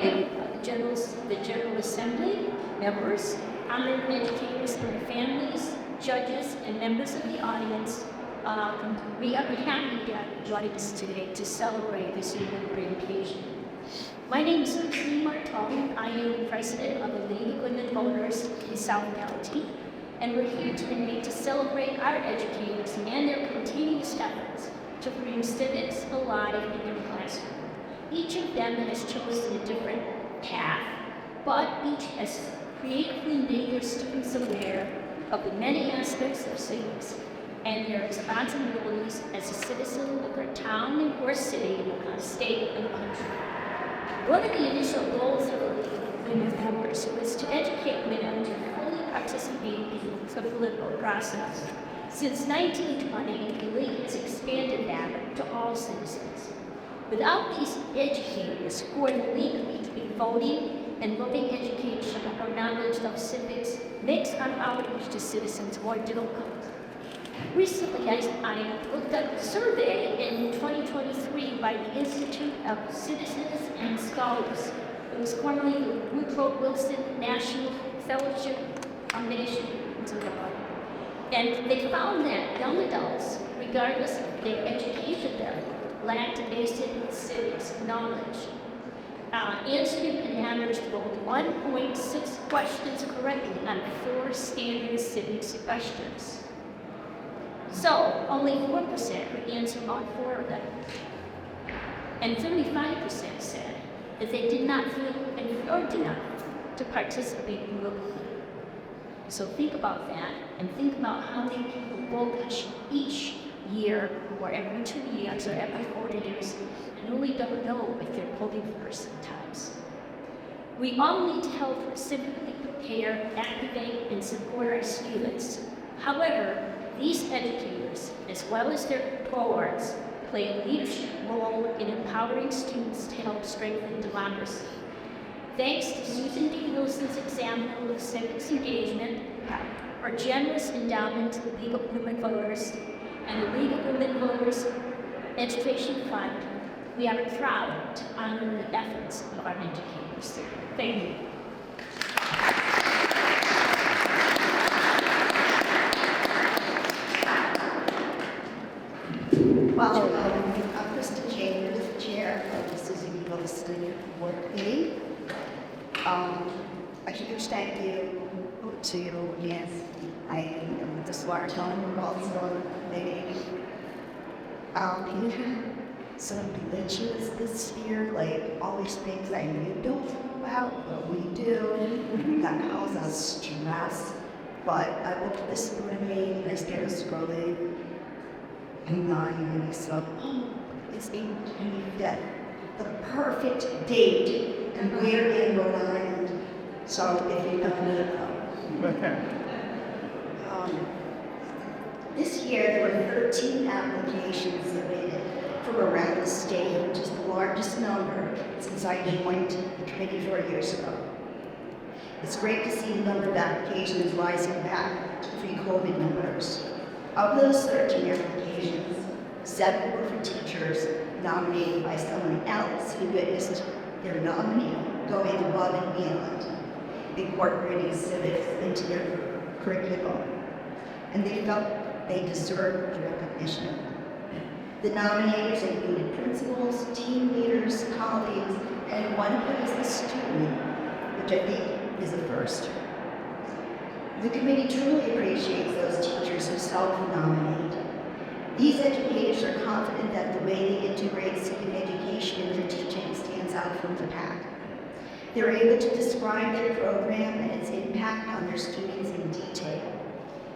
invite the General Assembly members, honored educators and their families, judges, and members of the audience. We are happy to join us today to celebrate this important occasion. My name is Lindsay. I am the president of the League of Women Voters in South County, and we're here today to celebrate our educators and their continuous efforts to bring civics alive in their classroom. Each of them has chosen a different path, but each has creatively made their students aware of the many aspects of civics and their responsibilities as a citizen of their town or city, state, and country. One of the initial goals of the League of Women Voters was to educate women to fully participate in the political process. Since 1920, the League has expanded that to all citizens. Without these educators who are in the league between voting and loving education, our knowledge of civics makes our outreach to citizens more difficult. Recently, I looked at a survey in 2023 by the Institute of Citizens and Scholars. It was formerly the Woodrow Wilson National Fellowship Foundation. And they found that young adults, regardless of their education level, lacked basic civics knowledge. Answering and answers both 1.6 questions correctly on 4 standard civics questions. So, only 4% could answer all 4 of them. And 35% said that they did not feel informed enough to participate in the league. So think about that, and think about how many people vote each year, or every 2 years, or every 4 years, and really don't know if they're voting for sometimes. We all need to help civically prepare, activate, and support our students. However, these educators, as well as their cohorts, play a leadership role in empowering students to help strengthen democracy. Thanks to Susan D. Wilson's example of civics engagement, our generous endowment to the League of Women Voters, and the League of Women Voters Education Fund, we are proud to honor the efforts of our educators. Thank you. Well, I'm Krista James, chair of the Susan Wilson Board Committee. A huge thank you to you. Yes, I am the SWAT time also maybe. Some religious this year, like all these things I knew don't know about, but we do. That causes us stress. But I woke up this morning and I started scrolling. And I said, oh, it's being that the perfect date, and we're in Rhode Island. So if you don't know, this year there were 13 applications submitted from around the state, which is the largest number since I joined the committee 4 years ago. It's great to see the number of applications rising back to pre-COVID numbers. Of those 13 applications, 7 were for teachers nominated by someone else who witnessed their nominee going above and beyond, incorporating civics into their curriculum, and they felt they deserved the recognition. The nominators included principals, team leaders, colleagues, and one who is a student, which I think is a first. The committee truly appreciates those teachers who self-nominate. These educators are confident that the way they integrate civic education into teaching stands out from the pack. They're able to describe their program and its impact on their students in detail,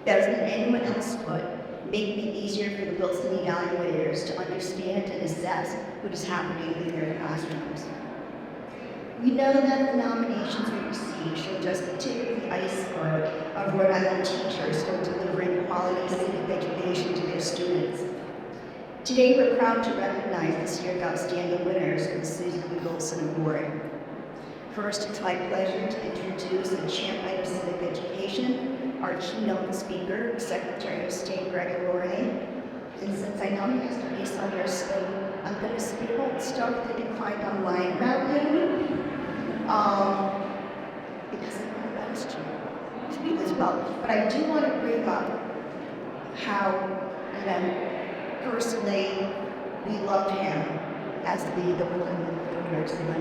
better than anyone else would, making it easier for the Wilson evaluators to understand and assess what is happening in their classrooms. We know that the nominations we receive show just the tip of the iceberg of Rhode Island teachers who are delivering quality civic education to their students. Today, we're proud to recognize this year's outstanding winners of the Susan B. Wilson Award. First, it's my pleasure to introduce the champion of civic education, our keynote speaker, Secretary of State Gregory. And since I know he has to be misunderstood, I'm going to speak about stuff that you can find online about him. But I do want to bring up how, personally, we love him as the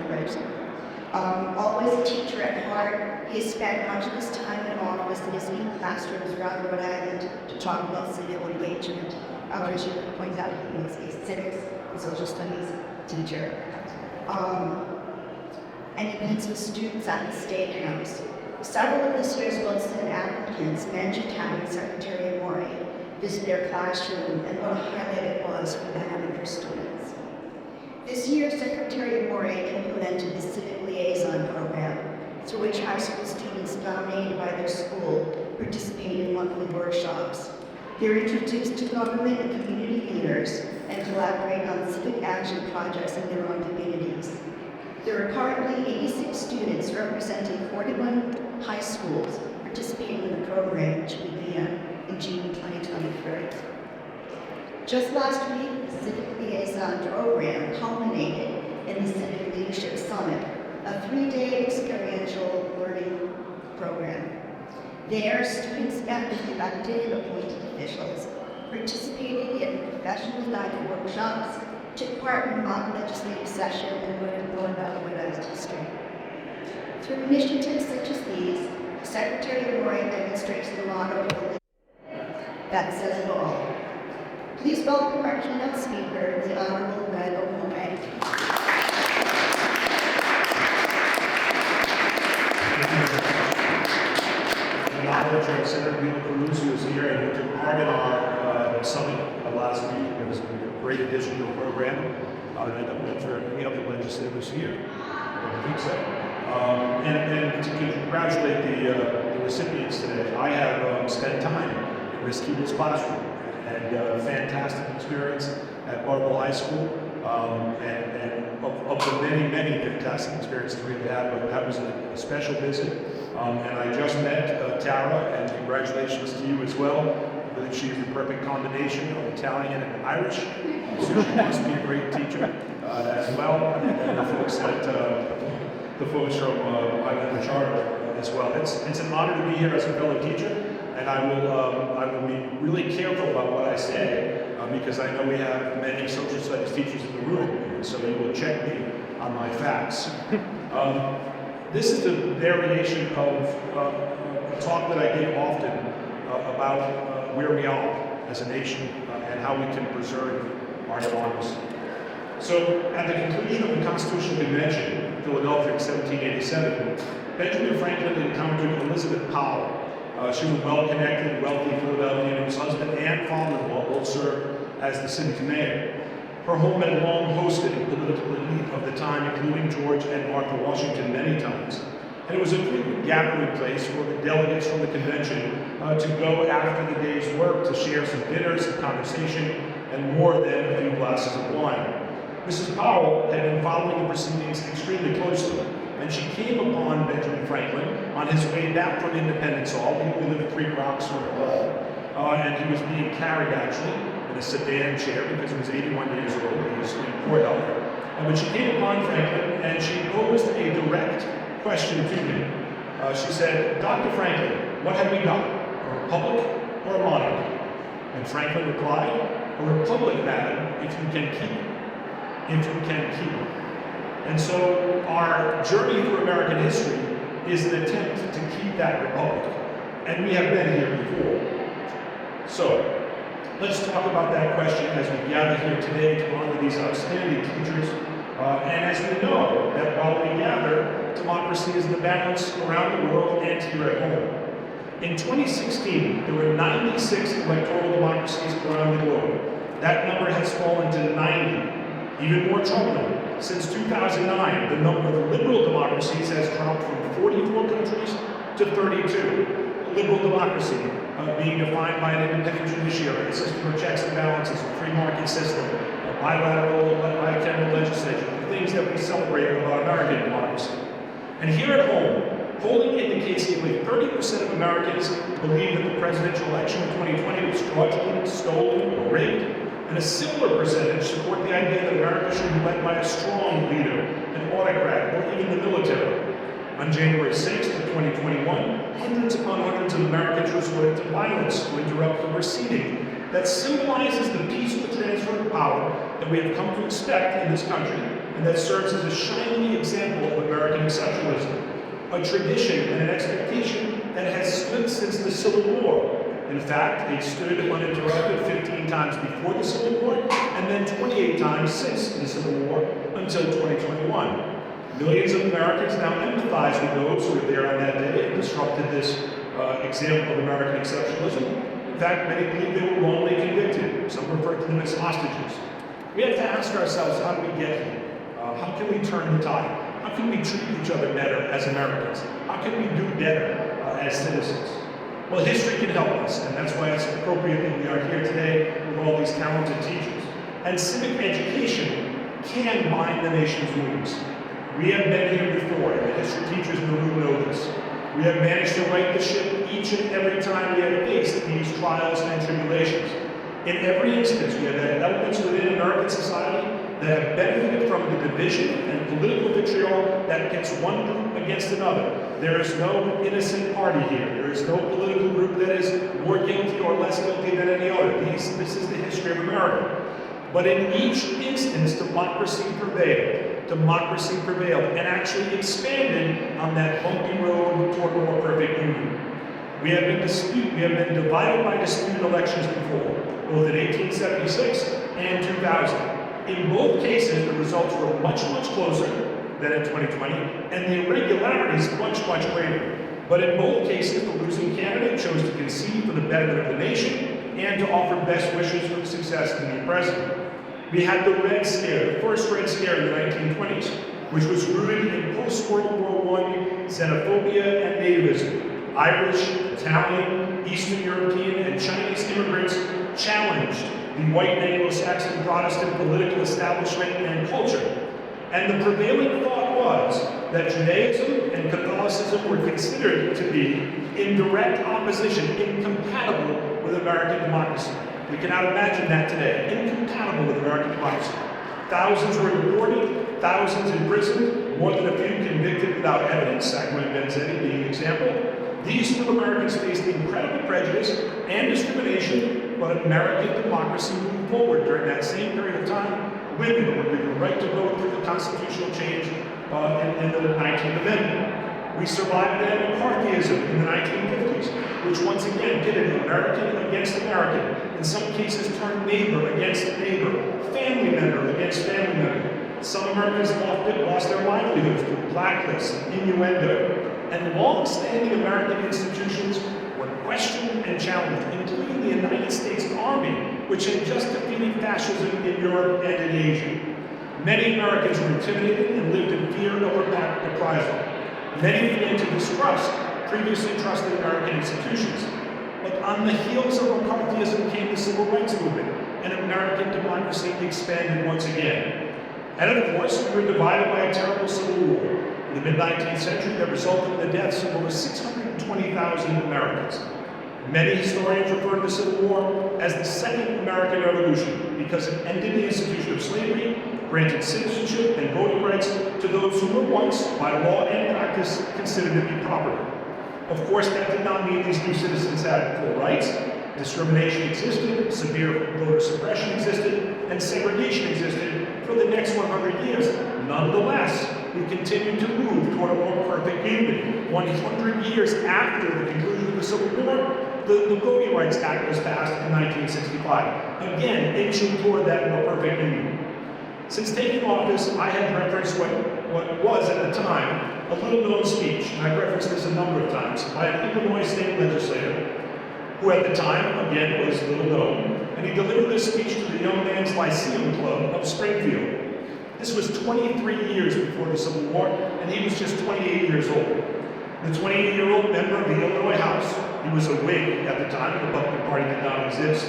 Bergstrom. Always a teacher at heart, he has spent much of his time in office in his youth classrooms around Rhode Island to talk about civil engagement. As you point out, he was a civics and social studies teacher. And he meets with students at the State House. Several of this year's Wilson applicants mentioned having Secretary Maury visit their classroom and what a highlight it was for them and for students. This year, Secretary Maury implemented the Civic Liaison Program, through which high school students nominated by their school participate in monthly workshops. They're introduced to government and community leaders and collaborate on civic action projects in their own communities. There are currently 86 students representing 41 high schools participating in the program, which began in June 2023. Just last week, the Civic Liaison Program culminated in the Civic Leadership Summit, a 3-day experiential learning program. There, students met with elected and appointed officials, participated in professional guided workshops, took part in mock legislative session, and learned more about Rhode Island history. Through initiatives such as these, Secretary Maury demonstrates the model that says it all. Please welcome our keynote speaker, the Honorable Brennan-Rand. Acknowledge Senator Keable, who is here and who took part in our summit last week. It was a great addition to the program. And I don't know for any other legislators here. I don't think so. And to congratulate the recipients today, I have spent time in Ms. Keable's classroom. And a fantastic experience at Burrillville High School, and of the many fantastic experiences we've had, but that was a special visit. And I just met Tara, and congratulations to you as well. I believe she's the perfect combination of Italian and Irish, so she must be a great teacher as well. And the folks from Highlander Charter as well. It's an honor to be here as a fellow teacher. And I will be really careful about what I say, because I know we have many social studies teachers in the room, so you will check me on my facts. This is a variation of a talk that I give often about where we are as a nation and how we can preserve our democracy. So, at the conclusion of the Constitutional Convention in Philadelphia in 1787, Benjamin Franklin encountered Elizabeth Powell. She was a well-connected, wealthy Philadelphian whose husband and father-in-law both served as the city's mayor. Her home had long hosted the political elite of the time, including George and Martha Washington many times. And it was a frequent gathering place for the delegates from the convention to go after the day's work to share some dinners, some conversation, and more than a few glasses of wine. Mrs. Powell had been following the proceedings extremely closely, and she came upon Benjamin Franklin on his way back from Independence Hall. He lived 3 blocks from the hall, and he was being carried actually in a sedan chair because he was 81 years old. He was in poor health. But she came upon Franklin and she posed a direct question to him. She said, "Dr. Franklin, what have we got? A republic or a monarchy?" And Franklin replied, "A republic, madam, if you can keep it. If you can keep it." And so our journey through American history is an attempt to keep that republic. And we have been here before. So let's talk about that question as we gather here today to honor these outstanding teachers. And as we know that while we gather, democracy is in the balance around the world and here at home. In 2016, there were 96 electoral democracies around the globe. That number has fallen to 90. Even more troubling, since 2009, the number of liberal democracies has dropped from 44 countries to 32. Liberal democracy being defined by an independent judiciary, a system of checks and balances, a free market system, a bilateral, bicameral legislature, the things that we celebrate about American democracy. And here at home, polling indicates nearly 30% of Americans believe that the presidential election of 2020 was fraudulent, stolen, or rigged. And a similar percentage support the idea that America should be led by a strong leader, an autocrat, or even the military. On January 6th of 2021, hundreds upon hundreds of Americans resorted to violence to interrupt the proceeding that symbolizes the peaceful transfer of power that we have come to expect in this country, and that serves as a shining example of American exceptionalism, a tradition and an expectation that has stood since the Civil War. In fact, it stood uninterrupted 15 times before the Civil War, and then 28 times since the Civil War until 2021. Millions of Americans now empathize with those who were there on that day and disrupted this example of American exceptionalism. In fact, many believe they were wrongly convicted. Some refer to them as hostages. We have to ask ourselves, how do we get here? How can we turn the tide? How can we treat each other better as Americans? How can we do better as citizens? Well, history can help us, and that's why it's appropriate that we are here today with all these talented teachers. And civic education can bind the nation's wounds. We have been here before, and the history teachers in the room know this. We have managed to right the ship each and every time we have faced these trials and tribulations. In every instance, we have had elements within American society that have benefited from the division and political vitriol that gets one group against another. There is no innocent party here. There is no political group that is more guilty or less guilty than any other. This is the history of America. But in each instance, democracy prevailed and actually expanded on that bumpy road toward a more perfect union. We have been divided by disputed elections before, both in 1876 and 2000. In both cases, the results were much, much closer than in 2020, and the irregularities much, much greater. But in both cases, the losing candidate chose to concede for the betterment of the nation and to offer best wishes for the success of the new president. We had the Red Scare, the first Red Scare in the 1920s, which was rooted in post-World War I xenophobia and nativism. Irish, Italian, Eastern European, and Chinese immigrants challenged the white Anglo-Saxon Protestant political establishment and culture. And the prevailing thought was that Judaism and Catholicism were considered to be in direct opposition, incompatible with American democracy. We cannot imagine that today, incompatible with American democracy. Thousands were deported, thousands imprisoned, more than a few convicted without evidence, Jacquelyn being an example. These two Americans faced incredible prejudice and discrimination, but American democracy moved forward during that same period of time. Women were given the right to vote through the constitutional change in the 19th Amendment. We survived then McCarthyism in the 1950s, which once again pitted American against American, in some cases turned neighbor against neighbor, family member against family member. Some Americans lost their livelihoods through blacklists and innuendo. And long-standing American institutions were questioned and challenged, including the United States Army, which had just defeated fascism in Europe and in Asia. Many Americans were intimidated and lived in fear of reprisal. Many began to distrust previously trusted American institutions. But on the heels of McCarthyism came the Civil Rights Movement, and American democracy expanded once again. And of course, we were divided by a terrible civil war in the mid-19th century that resulted in the deaths of over 620,000 Americans. Many historians refer to the Civil War as the Second American Revolution because it ended the institution of slavery, granted citizenship and voting rights to those who were once, by law and practice, considered to be property. Of course, that did not mean these new citizens had full rights. Discrimination existed, severe voter suppression existed, and segregation existed for the next 100 years. Nonetheless, we continued to move toward a more perfect union. 100 years after the conclusion of the Civil War, the Voting Rights Act was passed in 1965, again inching toward that more perfect union. Since taking office, I have referenced what was at the time a little-known speech, and I've referenced this a number of times, by an Illinois state legislator, who at the time, again, was little known, and he delivered this speech to the Young Men's Lyceum Club of Springfield. This was 23 years before the Civil War, and he was just 28 years old. The 28-year-old member of the Illinois House, he was a Whig at the time, the Republican Party did not exist,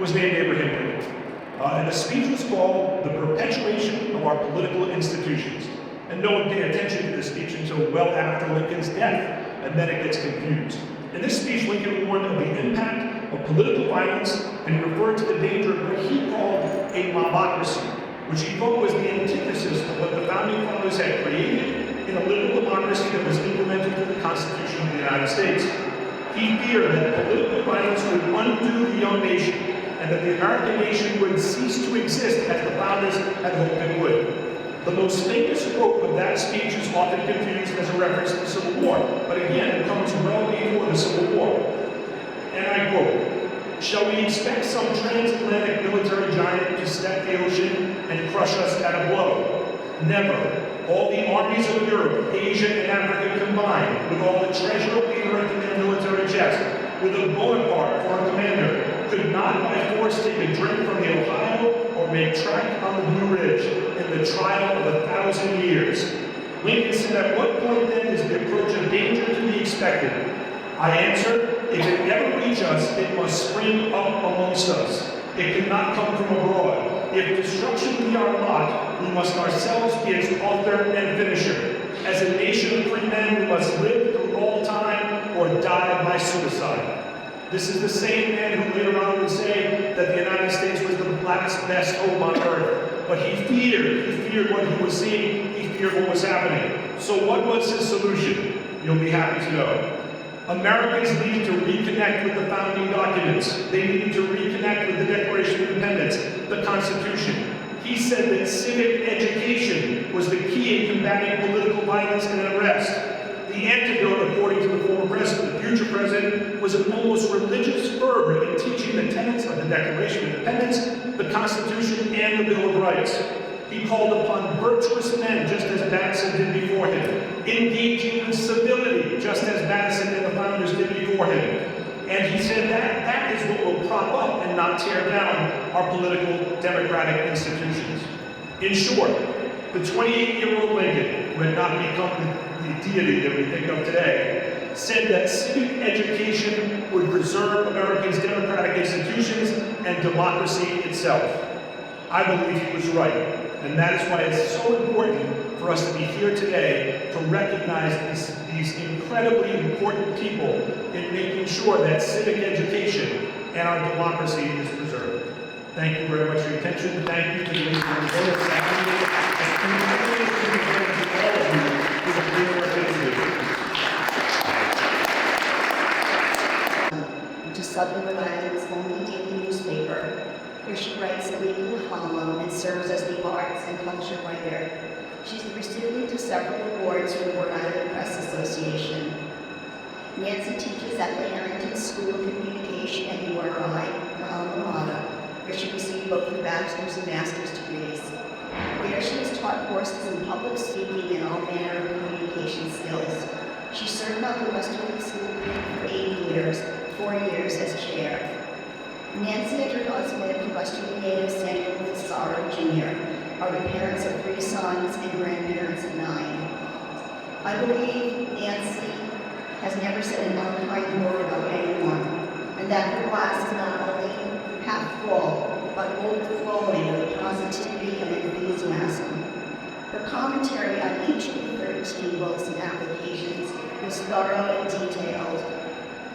was named Abraham Lincoln. And the speech was called The Perpetuation of Our Political Institutions. And no one paid attention to this speech until well after Lincoln's death, and then it gets confused. In this speech, Lincoln warned of the impact of political violence, and he referred to the danger of what he called a mobocracy, which he thought was the antithesis of what the founding fathers had created in a liberal democracy democracy that was implemented through the Constitution of the United States. He feared that political violence would undo the young nation, and that the American nation would cease to exist as the founders had hoped it would. The most famous quote of that speech is often confused as a reference to the Civil War, but again, it comes well before the Civil War. And I quote, "Shall we expect some transatlantic military giant to step the ocean and crush us at a blow? Never. All the armies of Europe, Asia, and Africa combined, with all the treasure of the earth in their military chest, with a Bonaparte for a commander, could not by force take a drink from the Ohio or make track on the Blue Ridge in the trial of 1,000 years. Lincoln said, at what point then is the approach of danger to be expected? I answer, if it ever reach us, it must spring up amongst us. It cannot come from abroad. If destruction be our lot, we must ourselves be its author and finisher. As a nation of free men, we must live through all time or die by suicide." This is the same man who later on would say that the United States was the best home on earth. But he feared what he was seeing, he feared what was happening. So what was his solution? You'll be happy to know. Americans needed to reconnect with the founding documents. They needed to reconnect with the Declaration of Independence, the Constitution. He said that civic education was the key in combating political violence and unrest. The antidote, according to the former president, the future president, was an almost religious fervor in teaching the tenets of the Declaration of Independence, the Constitution, and the Bill of Rights. He called upon virtuous men, just as Madison did before him, engaging with civility, just as Madison and the founders did before him. And he said that is what will prop up and not tear down our political democratic institutions. In short, the 28-year-old Lincoln, who had not become the deity that we think of today, said that civic education would preserve Americans' democratic institutions and democracy itself. I believe he was right. And that is why it's so important for us to be here today to recognize these incredibly important people in making sure that civic education and our democracy is preserved. Thank you very much for your attention. Thank you to the ladies and gentlemen. And congratulations to all of you who have been here To Sullivan Island's only daily newspaper, where she writes a weekly column and serves as the arts and culture writer. She's the recipient of several awards from the Rhode Island Press Association. Nancy teaches at the Harrington School of Communication at URI, her alma mater, where she received both her bachelor's and master's degrees. There she has taught courses in public speaking and all manner of communication skills. She served on the Western School for 8 years, 4 years as chair. Nancy and her husband, the Western native Samuel Sorrow Jr., are the parents of 3 sons and grandparents of 9. I believe Nancy has never said an unkind word about anyone, and that her glass is not only half full, but overflowing with positivity and enthusiasm. Her commentary on each of the 13 books and applications was thorough and detailed,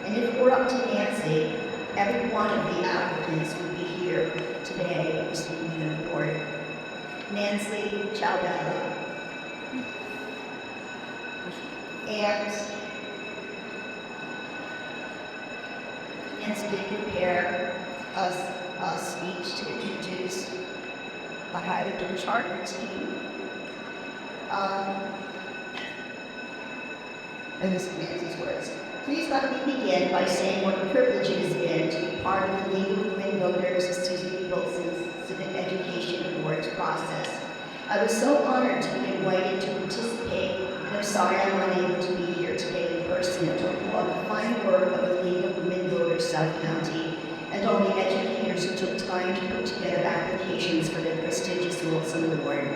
and if it were up to Nancy, every one of the applicants would be here today receiving an award. Nancy, ciao bella. And Nancy did prepare a speech to introduce the Highlander Charter team. And this is Nancy's words. Please let me begin by saying what a privilege it has been to be part of the League of Women Voters Susan Wilson's Civic Education Awards process. I was so honored to be invited to participate, and I'm sorry I'm unable to be here today in person to applaud the fine work of the League of Women Voters South County and all the educators who took time to put together applications for the prestigious Wilson Award.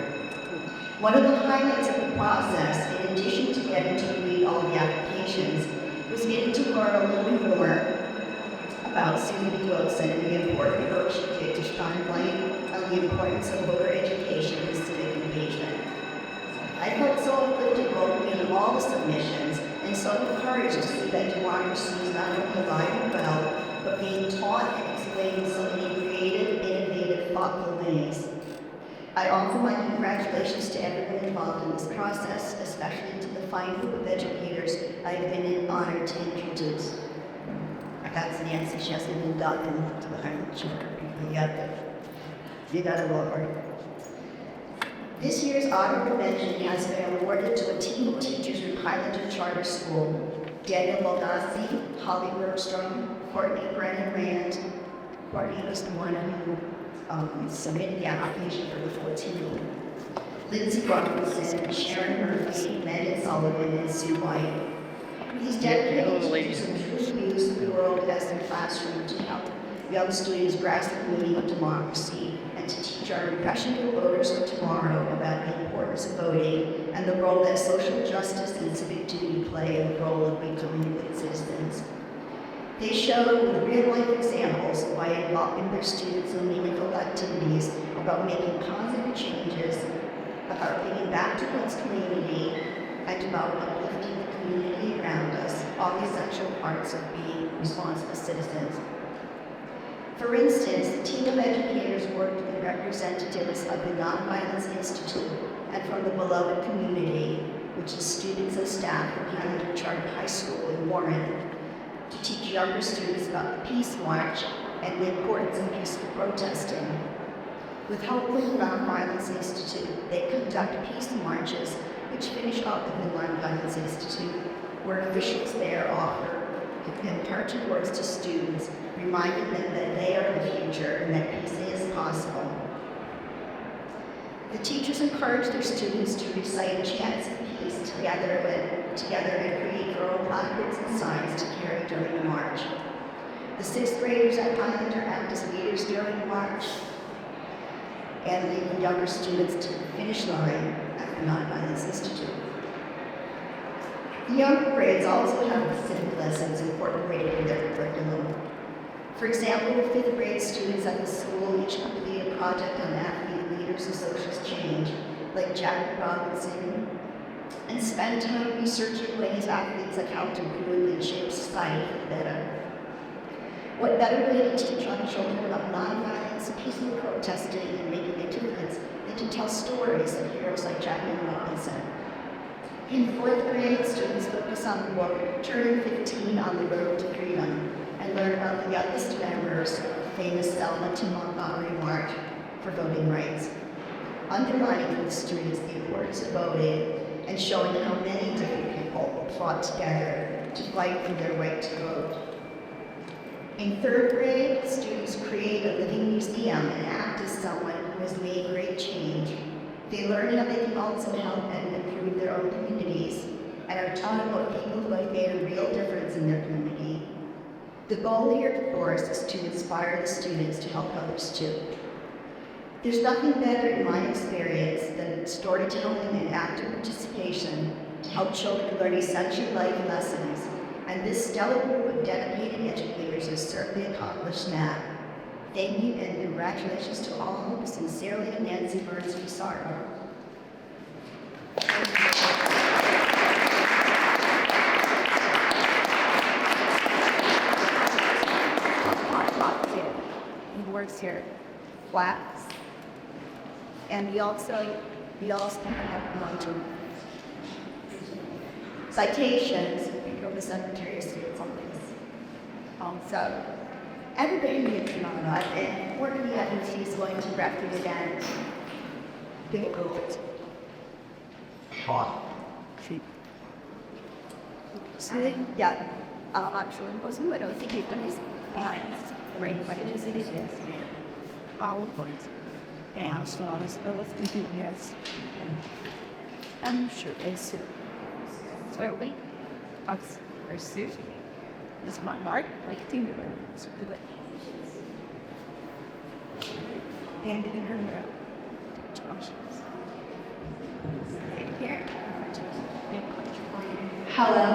One of the highlights of the process, in addition to getting to read all the applications, was getting to learn a little more about Susan Wilson and the important work she did to shine light on the importance of voter education and civic engagement. I felt so uplifted reading all the submissions and so encouraged to see that democracy is not only alive and well, but being taught and explained in so many creative, innovative, thoughtful ways. I offer my congratulations to everyone involved in this process, especially to the fine group of educators I have been honored to introduce. That's Nancy. She hasn't been talking to the Highlander people yet. You got it, Lord. This year's honorable mention has been awarded to a team of teachers from Highlander Charter School: Daniel Baldassi, Holleigh Bergstrom, Courtney Brennan-Rand. Courtney was the one who submitted the application for the 14-year-old. Lindsay, Sharon, Sullivan, and Sue White. These dedicated teachers have truly used the world as their classroom to help young students grasp the meaning of democracy and to teach our impressionable voters of tomorrow about the importance of voting and the role that social justice and civic duty play in the role of becoming good citizens. They show with real-life examples by involving their students in meaningful activities about making positive changes, about giving back to one's community, and about uplifting the community around us, all the essential parts of being responsible citizens. For instance, the team of educators worked with representatives of the Nonviolence Institute and from the beloved community, which is students and staff of Highlander Charter High School in Warren, to teach younger students about the Peace March and the importance of peaceful protesting. With help from the Nonviolence Institute, they conduct peace marches, which finish up at the Nonviolence Institute, where officials there offer imparted words to students, reminding them that they are the future and that peace is possible. The teachers encourage their students to recite chants of peace together and create their own placards and signs to carry during the march. The 6th graders at Highlander act as leaders during the march and lead the younger students to the finish line at the Nonviolence Institute. The younger grades also have civic lessons incorporated in their curriculum. For example, the 5th grade students at the school each complete a project on athlete leaders and social change, like Jack Robinson, and spend time researching ways athletes have helped improve and shape society for the better. What better way to teach young children about nonviolence and peaceful protesting and making a difference than to tell stories of heroes like Jacquelyn Robinson? In 4th grade, students focus on the book Turning 15 on the Road to Freedom and learn about the youngest members of the famous Selma to Montgomery March for voting rights, underlining for the students the importance of voting and showing how many different people fought together to fight for their right to vote. In 3rd grade, students create a living museum and act as someone who has made great change. They learn how they can also help and improve their own communities and are taught about people who have made a real difference in their community. The goal here, of course, is to inspire the students to help others too. There's nothing better in my experience than storytelling and active participation to help children learn essential life lessons, and this stellar group of dedicated educators has certainly accomplished that. Thank you and congratulations to all. Sincerely, Nancy Burns Pissarro. He works here, flats, and we also have a bunch of citations from the Secretary of State on this. So everybody needs to know that, and Courtney is going to represent the group. So yeah, actually, I don't think it is right, but it is. PowerPoint. And so I was thinking, yes. I'm sure it's so wait. That's very soon. This is my mark, like to do it. And in her room. Here. Hello,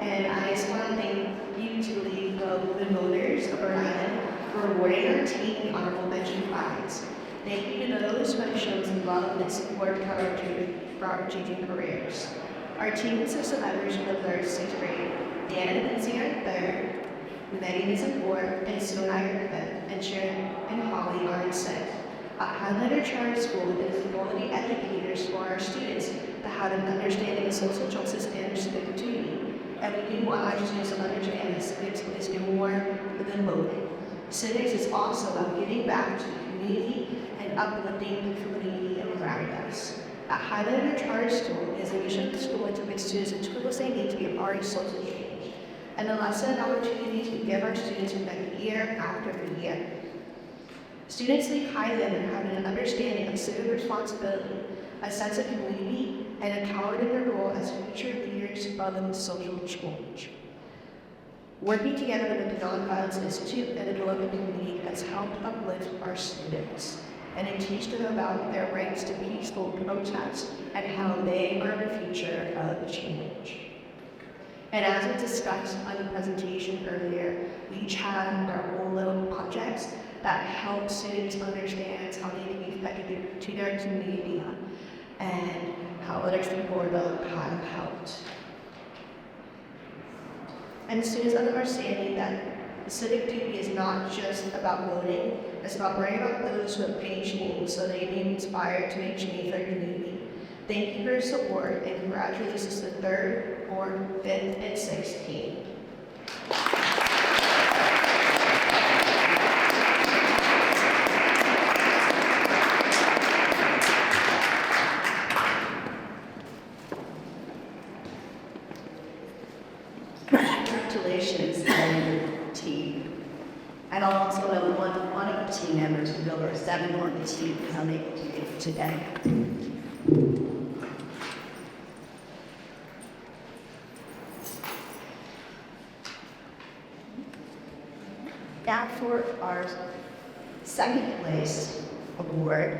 and I just want to thank you, Julie, the voters of Burrillville, for awarding our team the Honorable Mention Prize. Thank you to those who have shown some love and support for our changing careers. Our team consists of members from the 3rd to 6th grade. Dan and Lindsay are in 3rd, Megan is in 4th, and Sue and I are in 5th, and Sharon and Holleigh are in 6th. At Highlander Charter School, it is quality educators for our students that have an understanding of social justice and civic duty. And we want our students to understand that civics is more than voting. Civics is also about giving back to the community and uplifting the community around us. At Highlander Charter School is a mission school into which students exclusively need to be a part of social change, and a lesson opportunity to give our students back year after year. Students leave Highlander having an understanding of civic responsibility, a sense of community, and empowered in their role as future leaders of social change. Working together with the Nonviolence Institute and the local community has helped uplift our students and to teach them about their rights to peaceful protest and how they are the future of change. And as we discussed on the presentation earlier, we each have our own little projects that help students understand how they can be effective to their community and how other people have helped. And students understanding that the civic duty is not just about voting, it's about bringing up those who have made change so they may be inspired to make change in their community. Thank you for your support and congratulations to the 3rd, 4th, 5th, and 6th team. Congratulations, team. And I'll also know one of the team members who are 7 on the team how they did today. Now for our second place award.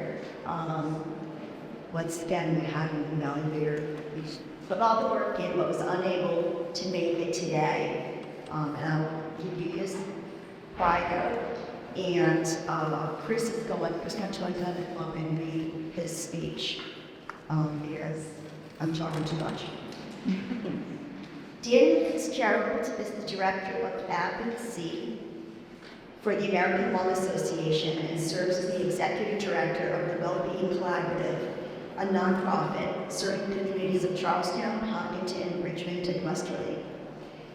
Once again, we had an evaluator. We put all the work in, but was unable to make it today. And I'll give you his bio. And Chris is going to come up and read his speech because I'm talking too much. Dan Fitzgerald is the director of Advocacy for the American Lung Association and serves as the executive director of the Wellbeing Collaborative, a nonprofit serving the communities of Charlestown, Hopkinton, Richmond, and Westerly.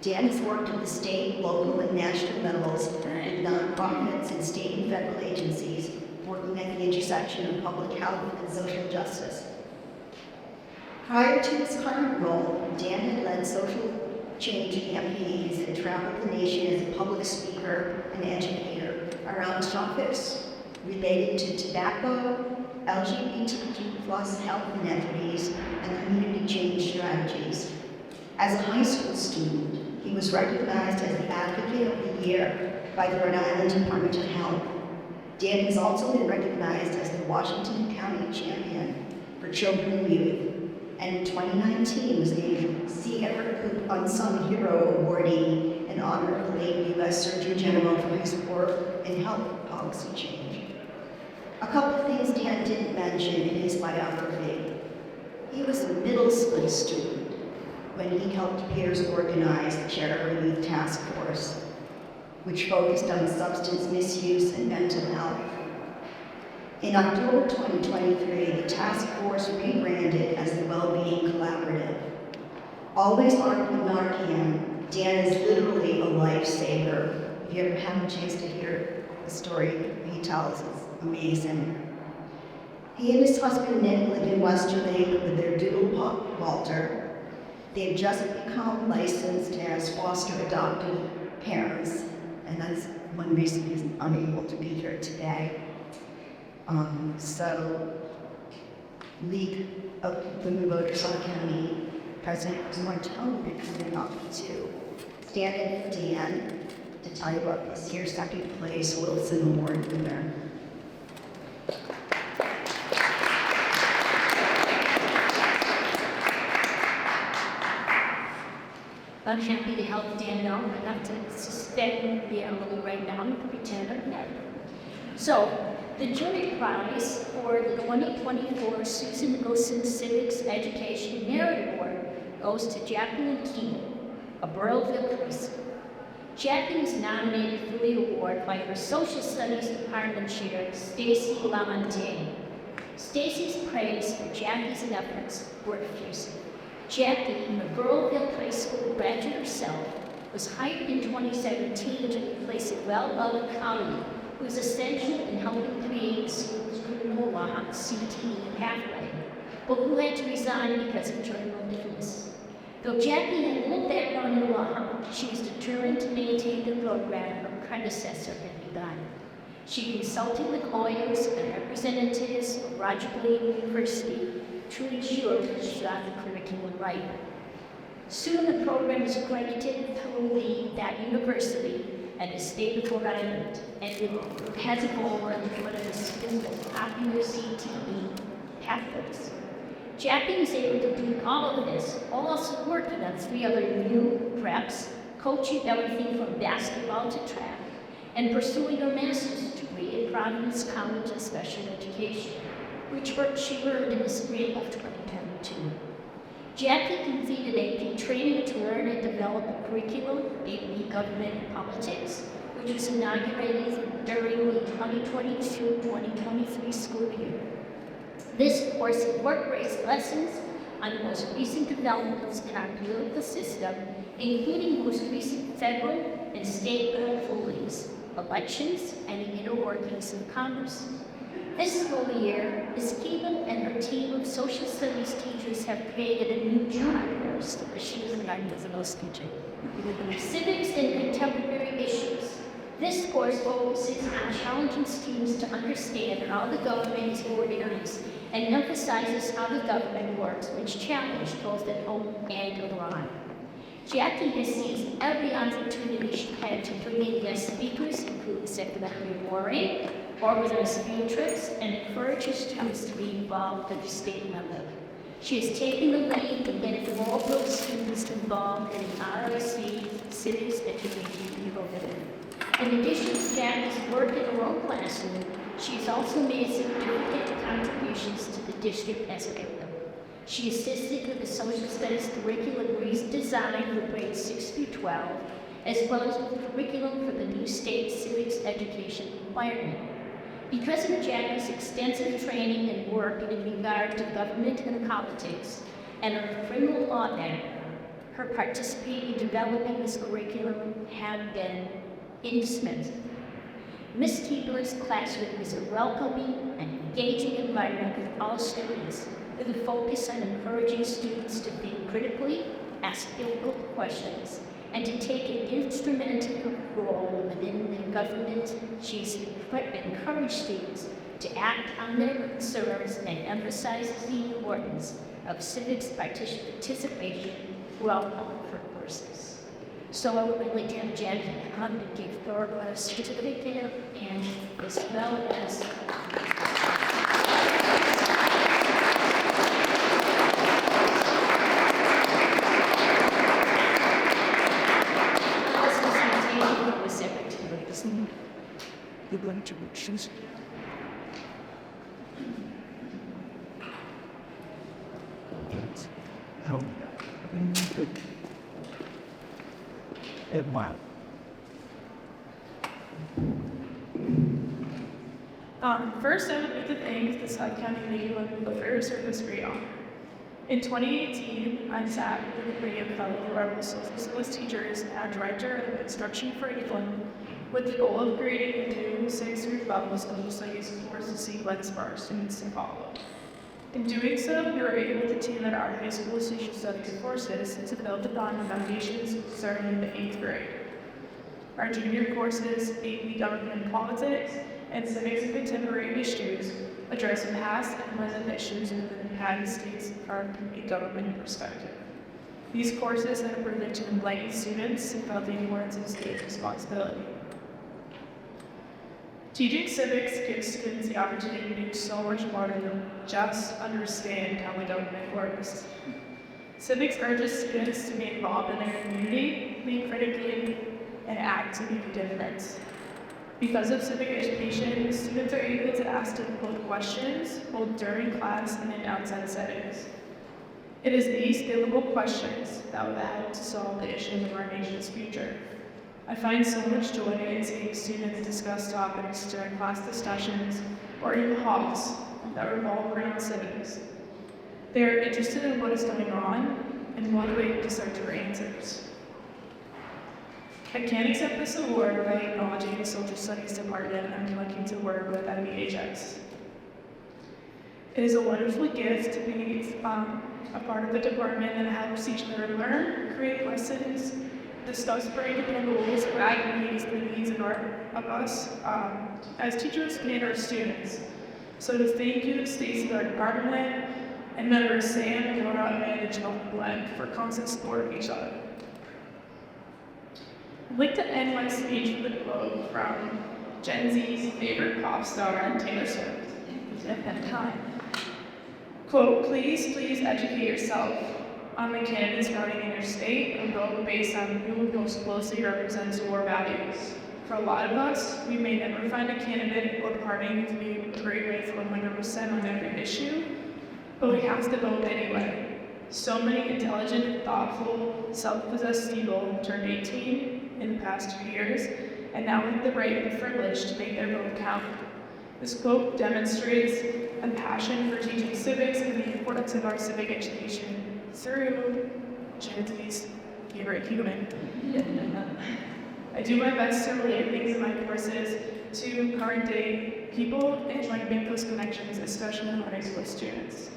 Dan has worked at the state, local, and national levels with nonprofits and state and federal agencies, working at the intersection of public health and social justice. Prior to his current role, Dan had led social change campaigns and traveled the nation as a public speaker and educator around topics related to tobacco, LGBTQ+ health inequities, and community change strategies. As a high school student, he was recognized as the Advocate of the Year by the Rhode Island Department of Health. Dan has also been recognized as the Washington County Champion for Children and Youth, and in 2019 was named Seger Unsung Hero Awardee in honor of the late U.S. Surgeon General for his work in health policy change. A couple of things Dan didn't mention in his biography. He was a middle school student when he helped peers organize the Charitable Youth Task Force, which focused on substance misuse and mental health. In October 2023, the task force rebranded as the Wellbeing Collaborative. Always armed with Narcan, Dan is literally a lifesaver. If you ever have a chance to hear the story he tells, it's amazing. He and his husband Nick live in Westerly with their doodle Walter. They have just become licensed as foster adoptive parents, and that's one reason he's unable to be here today. So, League of Women Voters in County President Martel will be coming up to stand in for Dan to tell you about this year's second place Wilson Award winner. I'm happy to help Dan out enough to suspend the Emily right now and pretend I'm not. So, the jury prize for the 2024 Susan Nicholson Civics Education Merit Award goes to Jacquelyn Keable of Burrillville High School. Jacquelyn was nominated for the award by her Social Studies Department Chair, Stacy LaMontagne. Stacy's praise for Jackie's efforts were effusive. Jackie, a Burrillville High School graduate herself, was hired in 2017 to replace a well-loved colleague who was essential in helping create the school's criminal law CTE pathway, but who had to resign because of terminal illness. Though Jackie had little background in law, she was determined to maintain the program her predecessor had begun. She consulted with lawyers and representatives of Roger Bellini University to ensure that she got the curriculum right. Soon the program was accredited through that university and the state of Rhode Island, and it has a goal of one of the students popular CTE pathways. Jackie was able to do all of this, while also working on 3 other new preps, coaching everything from basketball to track, and pursuing her master's degree at Providence College of Special Education, which she earned in the spring of 2022. Jackie completed AP training to learn and develop a curriculum in government and politics, which was inaugurated during the 2022-2023 school year. This course incorporates lessons on the most recent developments in our political system, including most recent federal and state rulings, elections, and the inner workings of Congress. This school year, Ms. Keable and her team of social studies teachers have created a new job course where she was learning as a most teacher. Civics and contemporary issues. This course focuses on challenging students to understand how the government is organized and emphasizes how the government works, which challenge both at home and abroad. Jackie has seized every opportunity she had to bring in guest speakers, including Secretary Warren, organize field trips, and encourages students to be involved at the state level. She has taken the lead in getting more of those students involved in the RIC Civics Education program. In addition to Jackie's work in her own classroom, she has also made significant contributions to the district as a whole. She assisted with the social studies curriculum redesign for grades 6 through 12, as well as the curriculum for the new state civics education requirement. Because of Jackie's extensive training and work in regard to government and politics, and her criminal law background, her participating in developing this curriculum have been indispensable. Ms. Keebler's classroom is a welcoming and engaging environment with all students, with a focus on encouraging students to think critically, ask difficult questions, and to take an instrumental role within the government. She's encouraged students to act on their concerns and emphasizes the importance of civics participation throughout all of her courses. So I would like to have Jackie come and give Thorvald a certificate and as well as the contributions. Wow. First, I would like to thank the Scott County League of Welfare Service for your honor. In 2018, I sat with a committee of fellow rebel social studies teachers and director of instruction for England with the goal of creating a new 6-year level social studies course to sequence for our students to follow. In doing so, we were able to tailor our high school social studies courses to build upon the foundations starting in the 8th grade. Our junior courses, AP Government and Politics, and Civics and Contemporary Issues address past and present issues within the United States from a government perspective. These courses have proven to enlighten students about the importance of state responsibility. Teaching civics gives students the opportunity to do so much more than just understand how the government works. Civics urges students to be involved in their community, think critically, and act to make a difference. Because of civic education, students are able to ask difficult questions both during class and in outside settings. It is these difficult questions that will help to solve the issues of our nation's future. I find so much joy in seeing students discuss topics during class discussions or in talks that revolve around civics. They are interested in what is going on and motivated to search for answers. I can't accept this award without acknowledging the Social Studies Department I'm lucky to work with at BHS. It is a wonderful gift to be a part of the department that helps each other learn, create lessons, discuss breaking rules, guide the needs of us as teachers and our students. So to thank you to Stacy, our department, and members Sam, Nora, and Jacquelyn for constant support of each other. I'd like to end my speech with a quote from Gen Z's favorite pop star, Taylor Swift. At that time. Quote, please educate yourself on the candidates running in your state and vote based on who most closely represents your values. For a lot of us, we may never find a candidate or party who we agree with 100% on every issue, but we have to vote anyway. So many intelligent, thoughtful, self-possessed people turned 18 in the past 2 years, and now have the right and privilege to make their vote count. This quote demonstrates a passion for teaching civics and the importance of our civic education through Gen Z's favorite human. I do my best to relate things in my courses to current day people and try to make those connections, especially in high school students.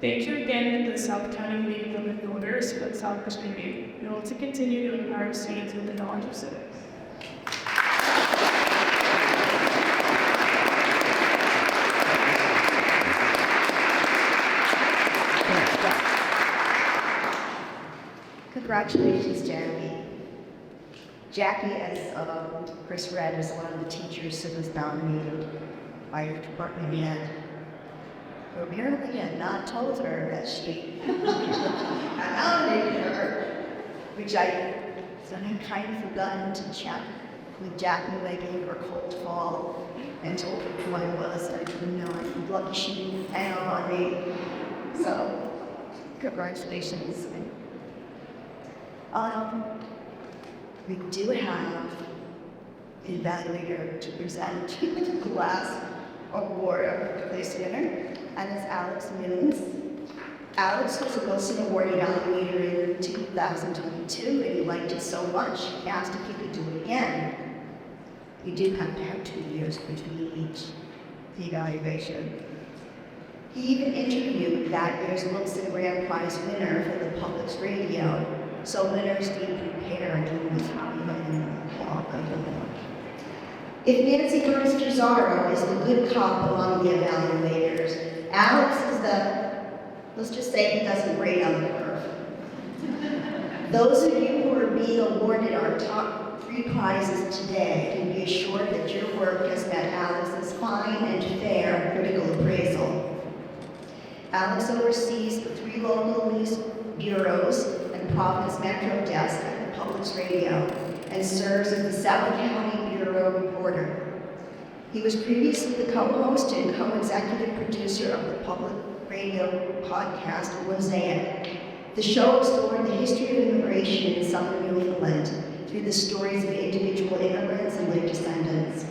Thank you again to the South County League of Women Voters for the South Christian League. We want to continue to empower students with the knowledge of civics. Congratulations, Jeremy. Jackie, as Chris read, was one of the teachers who was nominated by your department head. Apparently, had not told her that she had nominated her, which I kind of forgotten to chat with Jackie when I gave her a cold call and told her who I was. I didn't know. I'm lucky she didn't hang on me. So, congratulations. We do have an evaluator to present the class award of place winner, and it's Alex Mills. Alex was a Wilson Award evaluator in 2022, and he liked it so much, he asked if he could do it again. You do have to have 2 years between each evaluation. He even interviewed that year's Wilson Grand Prize winner for the Public's Radio, so winners need to prepare and do this. If Nancy Gerst-Jazaro is the good cop among the evaluators, Alex is let's just say he doesn't grade on the curve. Those of you who are being awarded our top 3 prizes today can be assured that your work has met Alex's fine and fair critical appraisal. Alex oversees the 3 local news bureaus and Providence Metro desk at the Public's Radio and serves as the South County Bureau reporter. He was previously the co-host and co-executive producer of the Public Radio podcast Mosaic. The show explored the history of immigration in southern New England through the stories of individual immigrants and their descendants,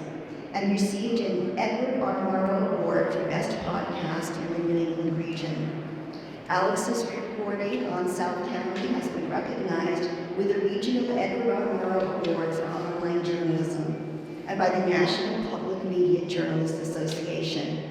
and received an Edward R. Murrow Award for Best Podcast in the New England region. Alex's reporting on South County has been recognized with the Regional Edward R. Murrow Award for Online Journalism and by the National Public Media Journalists Association.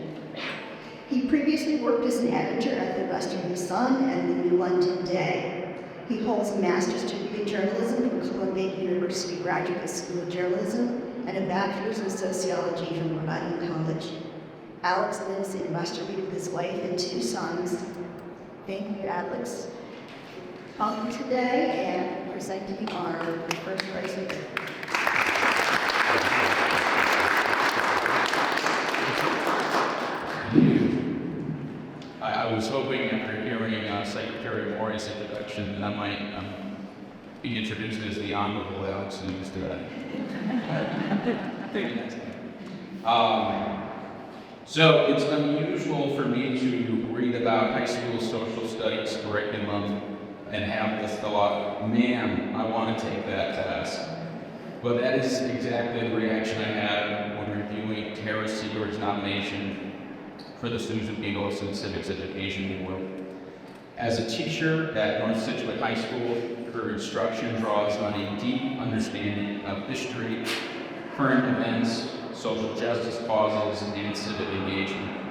He previously worked as an editor at the Western Sun and the New London Day. He holds a master's degree in journalism from Columbia University Graduate School of Journalism and a bachelor's in sociology from Rhode Island College. Alex lives in Westerby with his wife and 2 sons. Thank you, Alex, for coming today and presenting our first prize winner. I was hoping after hearing Secretary Morey's introduction that I might be introduced as the Honorable Alex News today. So it's unusual for me to read about high school social studies curriculum and have this thought, man, I want to take that test. Well, that is exactly the reaction I had when reviewing Tara Seger's nomination for the Susan B. Wilson Civics Education Award. As a teacher at North Scituate High School, her instruction draws on a deep understanding of history, current events, social justice causes, and civic engagement.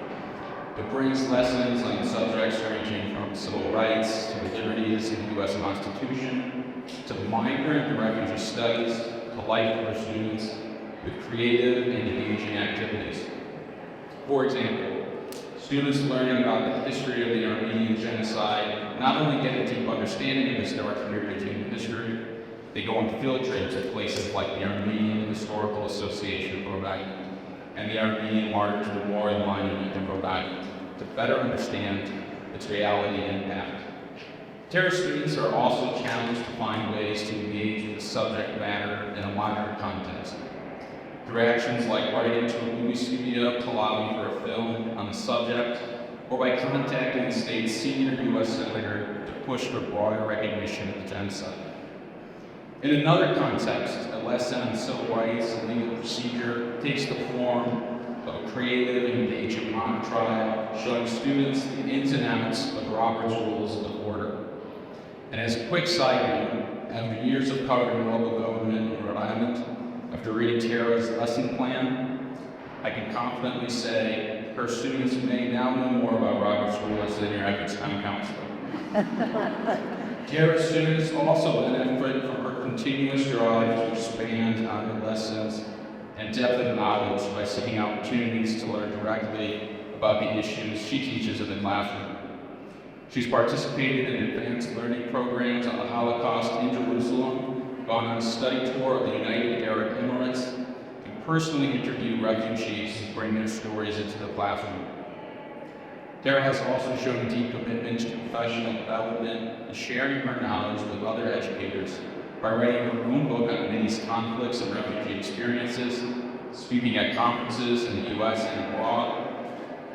It brings lessons on subjects ranging from civil rights to the liberties in the U.S. Constitution, to migrant and refugee studies, to life for students with creative and engaging activities. For example, students learning about the history of the Armenian genocide not only get a deep understanding of this dark period in history, they go on field trips at places like the Armenian Historical Association of Providence and the Armenian Martyrs Memorial Monument in Providence to better understand its reality and impact. Terra students are also challenged to find ways to engage with the subject matter in a modern context. Through actions like writing to a movie studio to lobby for a film on the subject, or by contacting the state's senior U.S. Senator to push for broader recognition of the genocide. In another context, a lesson on civil rights and legal procedure takes the form of a creative and engaging mock trial showing students the ins and outs of Robert's Rules of Order. And as a quick side note, after years of covering local government in Rhode Island, after reading Tara's lesson plan, I can confidently say her students may now know more about Robert's Rules than your average town counselor. Tara's students also benefit from her continuous drive to expand on her lessons and depth of knowledge by seeking opportunities to learn directly about the issues she teaches in the classroom. She's participated in advanced learning programs on the Holocaust in Jerusalem, gone on a study tour of the United Arab Emirates, and personally interviewed refugees who bring their stories into the classroom. Tara has also shown deep commitment to professional development and sharing her knowledge with other educators by writing her own book on Minnie's conflicts and refugee experiences, speaking at conferences in the U.S. and abroad,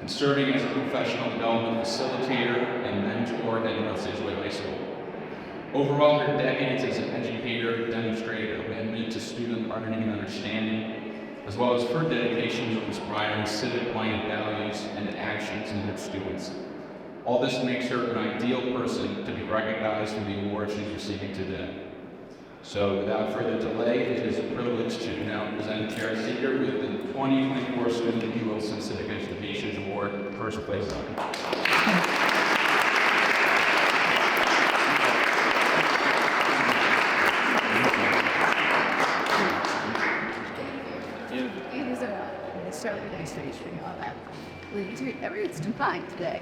and serving as a professional development facilitator and mentor at North Scituate High School. Overall, her decades as an educator demonstrated a commitment to student learning and understanding, as well as her dedication to inspiring civic-minded values and actions in her students. All this makes her an ideal person to be recognized for the award she's receiving today. So without further delay, it is a privilege to now present Tara Seger with the 2024 Student B. Wilson Civic Education Award, first place honor. Start with the stage and all that. Everyone's doing fine today.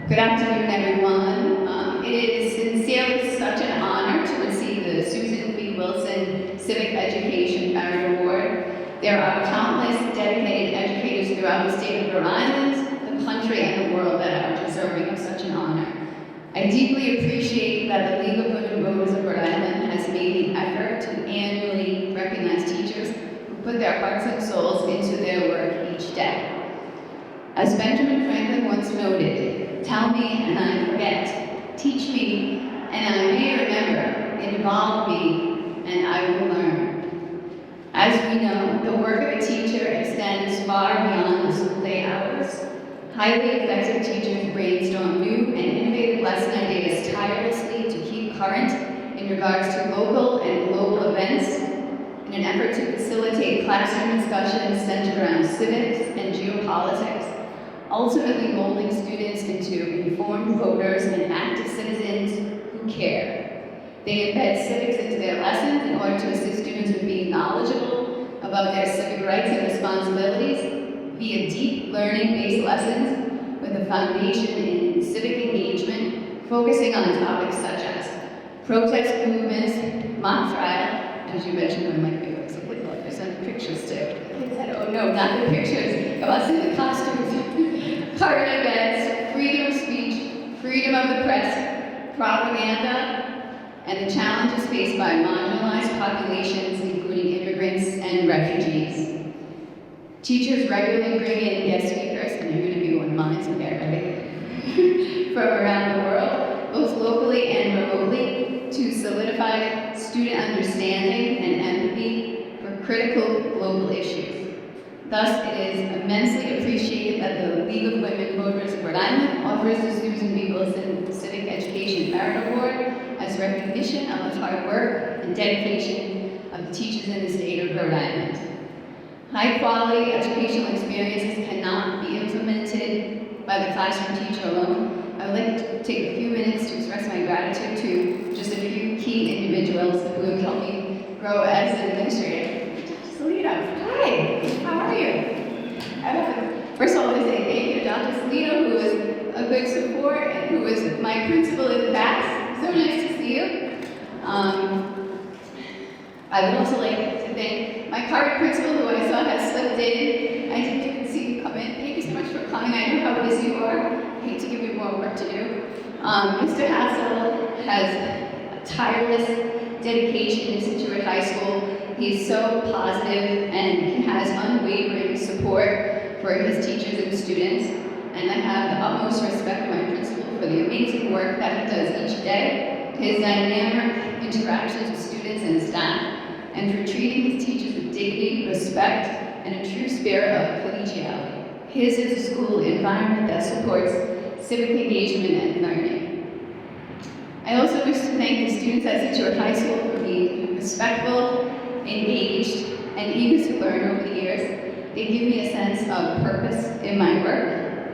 Good afternoon, everyone. It is sincerely such an honor to receive the Susan B. Wilson Civic Education Merit Award. There are countless dedicated educators throughout the state of Rhode Island, the country, and the world that are deserving of such an honor. I deeply appreciate that the League of Women Voters of Rhode Island has made the effort to annually recognize teachers who put their hearts and souls into their work each day. As Benjamin Franklin once noted, "Tell me and I forget, teach me and I may remember, involve me and I will learn." As we know, the work of a teacher extends far beyond the school day hours. Highly effective teachers brainstorm new and innovative lesson ideas tirelessly to keep current in regards to local and global events in an effort to facilitate classroom discussions centered around civics and geopolitics, ultimately molding students into informed voters and active citizens who care. They embed civics into their lessons in order to assist students with being knowledgeable about their civic rights and responsibilities via deep learning-based lessons with a foundation in civic engagement, focusing on topics such as protest movements, mock trial, as you mentioned, one of my favorites, I sent pictures to kids said, oh no, not the pictures, about the costumes, current events, freedom of speech, freedom of the press, propaganda, and the challenges faced by marginalized populations, including immigrants and refugees. Teachers regularly bring in guest speakers, and you're going to be one of mine, so get ready, from around the world, both locally and remotely, to solidify student understanding and empathy for critical global issues. Thus, it is immensely appreciated that the League of Women Voters of Rhode Island offers the Susan B. Wilson Civic Education Merit Award as recognition of the hard work and dedication of the teachers in the state of Rhode Island. High-quality educational experiences cannot be implemented by the classroom teacher alone. I would like to take a few minutes to express my gratitude to just a few key individuals who have helped me grow as an administrator. Salito, hi, how are you? First of all, I want to say thank you to Dr. Salito, who was a good support and who was my principal in the past. So nice to see you. I would also like to thank my current principal, who I saw has slipped in. I didn't see you come in. Thank you so much for coming. I know how busy you are. I hate to give you more work to do. Mr. Hassel has a tireless dedication in Scituate High School. He's so positive and he has unwavering support for his teachers and students. And I have the utmost respect for my principal for the amazing work that he does each day, his dynamic interactions with students and staff, and for treating his teachers with dignity, respect, and a true spirit of collegiality. His is a school environment that supports civic engagement and learning. I also wish to thank the students at Scituate High School for being respectful, engaged, and eager to learn over the years. They give me a sense of purpose in my work.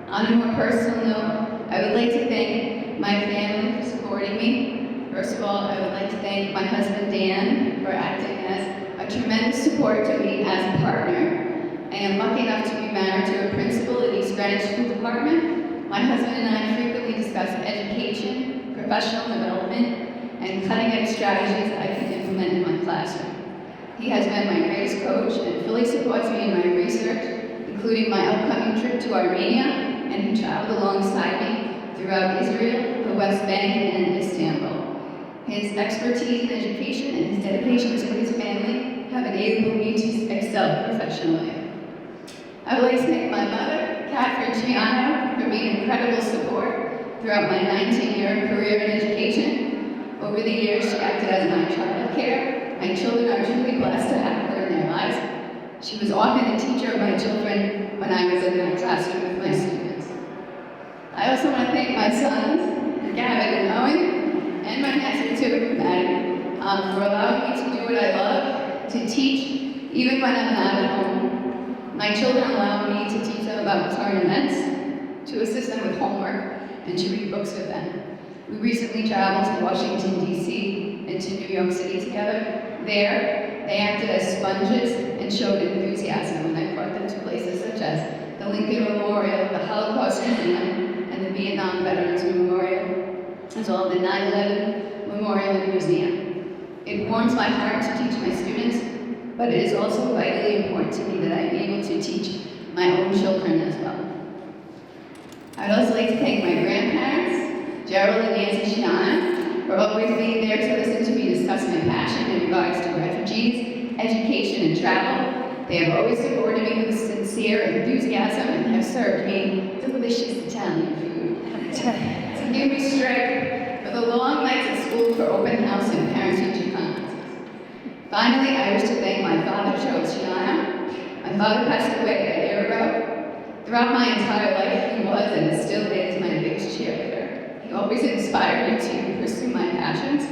On a more personal note, I would like to thank my family for supporting me. First of all, I would like to thank my husband, Dan, for acting as a tremendous support to me as a partner. I am lucky enough to be married to a principal in East Greenwich School Department. My husband and I frequently discuss education, professional development, and cutting-edge strategies I can implement in my classroom. He has been my greatest coach and fully supports me in my research, including my upcoming trip to Armenia, and he traveled alongside me throughout Israel, the West Bank, and Istanbul. His expertise in education and his dedication to his family have enabled me to excel professionally. I would like to thank my mother, Catherine Giano, for being incredible support throughout my 19-year career in education. Over the years, she acted as my child care. My children are truly blessed to have her in their lives. She was often the teacher of my children when I was in my classroom with my students. I also want to thank my sons, Gavin and Owen, and my nephew too, Maddie, for allowing me to do what I love, to teach, even when I'm not at home. My children allow me to teach them about current events, to assist them with homework, and to read books with them. We recently traveled to Washington, D.C. and to New York City together. There, they acted as sponges and showed enthusiasm when I brought them to places such as the Lincoln Memorial, the Holocaust Museum, and the Vietnam Veterans Memorial, as well as the 9/11 Memorial and Museum. It warms my heart to teach my students, but it is also vitally important to me that I am able to teach my own children as well. I'd also like to thank my grandparents, Gerald and Nancy Sharon, for always being there to listen to me discuss my passion in regards to refugees, education, and travel. They have always supported me with sincere enthusiasm and have served me delicious Italian food to give me strength for the long nights at school for open house and parent-teacher conferences. Finally, I wish to thank my father, Joe Ciano. My father passed away a year ago. Throughout my entire life, he was and still is my biggest cheerleader. He always inspired me to pursue my passions.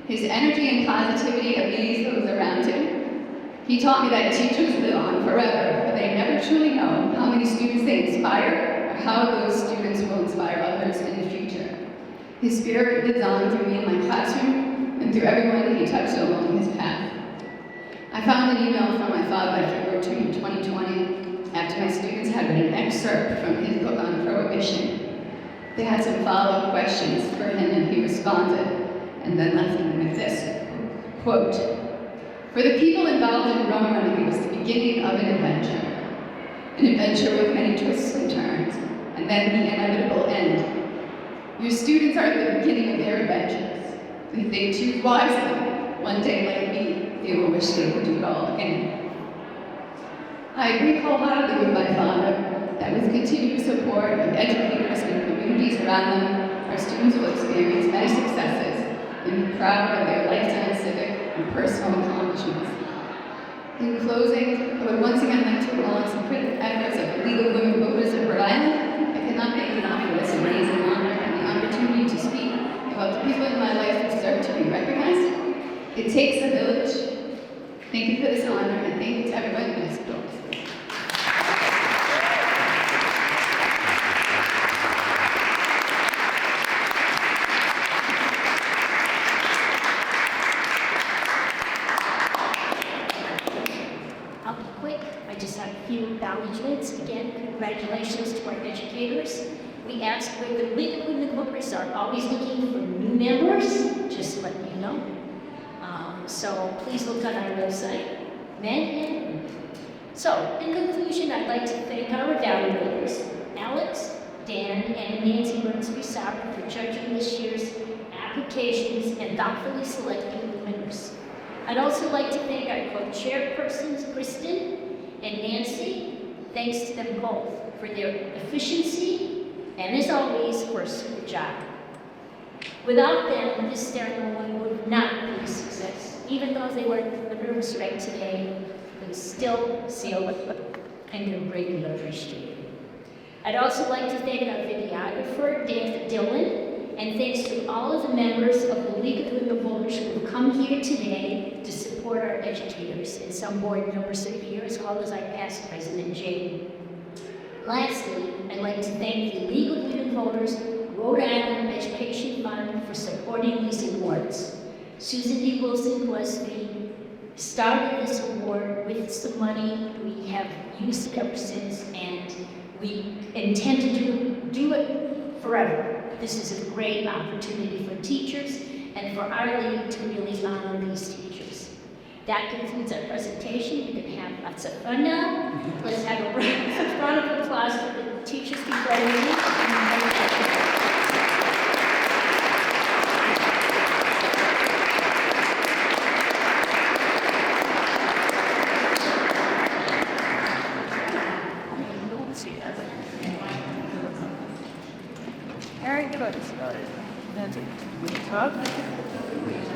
His energy and positivity amazed those around him. He taught me that teachers live on forever, but they never truly know how many students they inspire or how those students will inspire others in the future. His spirit lives on through me in my classroom and through everyone he touched along his path. I found an email from my father by February 2020 after my students had read an excerpt from his book on prohibition. They had some follow-up questions for him and he responded, and then left me with this, quote, "For the people involved in rum running, it was the beginning of an adventure with many twists and turns, and then the inevitable end. Your students are at the beginning of their adventures. If they choose wisely, one day like me, they will wish they could do it all again." I agree wholeheartedly with my father that with continued support of educators and communities around them, our students will experience many successes and be proud of their lifetime civic and personal accomplishments. In closing, I would once again like to acknowledge the critical efforts of the League of Women Voters of Rhode Island. I cannot thank enough for this amazing honor and the opportunity to speak about the people in my life who deserve to be recognized. It takes a village. Thank you for this honor, and thank you to everyone in this building. I'll be quick. I just have a few acknowledgements. Again, congratulations to our educators. We ask where the League of Women Voters are always looking for new members, just let you know. So please look on our website, men and women. So, in conclusion, I'd like to thank our evaluators, Alex, Dan, and Nancy Burnsby-Sauer for judging this year's applications and thoughtfully selecting the winners. I'd also like to thank our co-chairpersons, Kristen and Nancy. Thanks to them both for their efficiency and, as always, for a super job. Without them, this ceremony would not be a success. Even though they were a nervous wreck today, they still seal it and they're greatly appreciated. I'd also like to thank our videographer, Dave Dillon, and thanks to all of the members of the League of Women Voters who have come here today to support our educators, and some board members are here, as well as our past president, Jacquelyn. Lastly, I'd like to thank the League of Women Voters Rhode Island Education Fund for supporting these awards. Susan D. Wilson was the started this award with some money. We have used it ever since, and we intend to do it forever. This is a great opportunity for teachers and for our league to really honor these teachers. That concludes our presentation. We can have lots of fun now. Let's have a round of applause for the teachers before we leave. Very good. Nancy, talk.